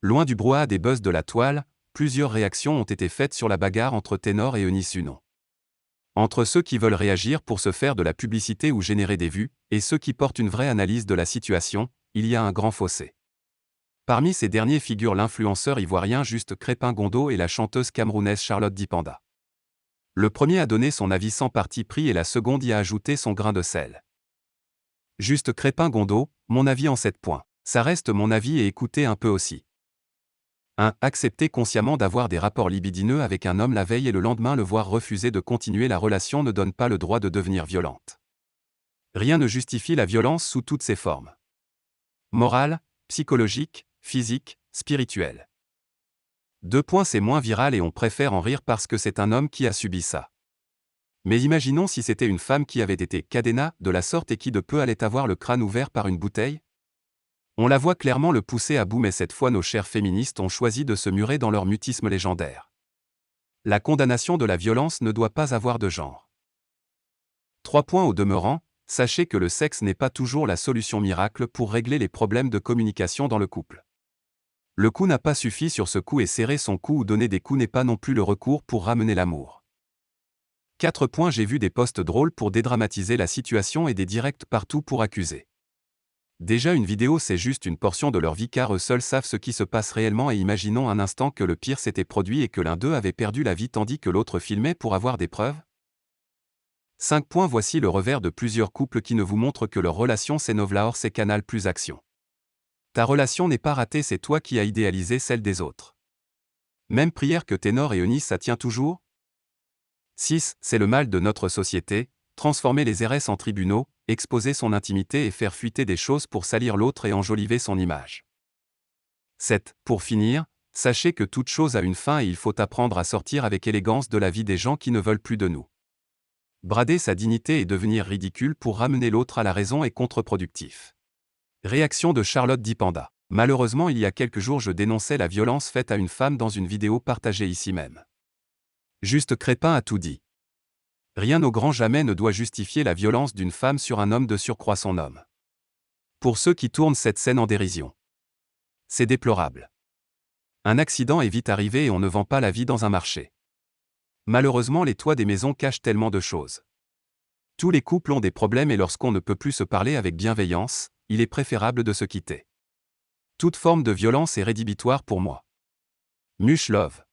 Loin du brouhaha des buzz de la toile, plusieurs réactions ont été faites sur la bagarre entre Ténor et Eunice Unon. Entre ceux qui veulent réagir pour se faire de la publicité ou générer des vues, et ceux qui portent une vraie analyse de la situation, il y a un grand fossé. Parmi ces derniers figurent l'influenceur ivoirien Juste Crépin Gondo et la chanteuse camerounaise Charlotte Dipanda. Le premier a donné son avis sans parti pris et la seconde y a ajouté son grain de sel. Juste Crépin Gondo, mon avis en 7 points. Ça reste mon avis et écoutez un peu aussi. 1. Accepter consciemment d'avoir des rapports libidineux avec un homme la veille et le lendemain le voir refuser de continuer la relation ne donne pas le droit de devenir violente. Rien ne justifie la violence sous toutes ses formes. Morale, psychologique, physique, spirituelle. 2. C'est moins viral et on préfère en rire parce que c'est un homme qui a subi ça. Mais imaginons si c'était une femme qui avait été cadenas de la sorte et qui de peu allait avoir le crâne ouvert par une bouteille. On la voit clairement le pousser à bout mais cette fois nos chères féministes ont choisi de se murer dans leur mutisme légendaire. La condamnation de la violence ne doit pas avoir de genre. 3. Au demeurant, sachez que le sexe n'est pas toujours la solution miracle pour régler les problèmes de communication dans le couple. Le coup n'a pas suffi sur ce coup et serrer son cou ou donner des coups n'est pas non plus le recours pour ramener l'amour. 4. J'ai vu des posts drôles pour dédramatiser la situation et des directs partout pour accuser. Déjà une vidéo c'est juste une portion de leur vie car eux seuls savent ce qui se passe réellement et imaginons un instant que le pire s'était produit et que l'un d'eux avait perdu la vie tandis que l'autre filmait pour avoir des preuves. 5. Voici le revers de plusieurs couples qui ne vous montrent que leur relation c'est Novlaor c'est Canal Plus Action. Ta relation n'est pas ratée c'est toi qui as idéalisé celle des autres. Même prière que Ténor et Eunice ça tient toujours. 6. C'est le mal de notre société, transformer les RS en tribunaux, exposer son intimité et faire fuiter des choses pour salir l'autre et enjoliver son image. 7. Pour finir, sachez que toute chose a une fin et il faut apprendre à sortir avec élégance de la vie des gens qui ne veulent plus de nous. Brader sa dignité et devenir ridicule pour ramener l'autre à la raison est contre-productif. Réaction de Charlotte Dipanda. Malheureusement il y a quelques jours je dénonçais la violence faite à une femme dans une vidéo partagée ici même. Juste Crépin a tout dit. Rien au grand jamais ne doit justifier la violence d'une femme sur un homme de surcroît son homme. Pour ceux qui tournent cette scène en dérision. C'est déplorable. Un accident est vite arrivé et on ne vend pas la vie dans un marché. Malheureusement les toits des maisons cachent tellement de choses. Tous les couples ont des problèmes et lorsqu'on ne peut plus se parler avec bienveillance, il est préférable de se quitter. Toute forme de violence est rédhibitoire pour moi. Much love.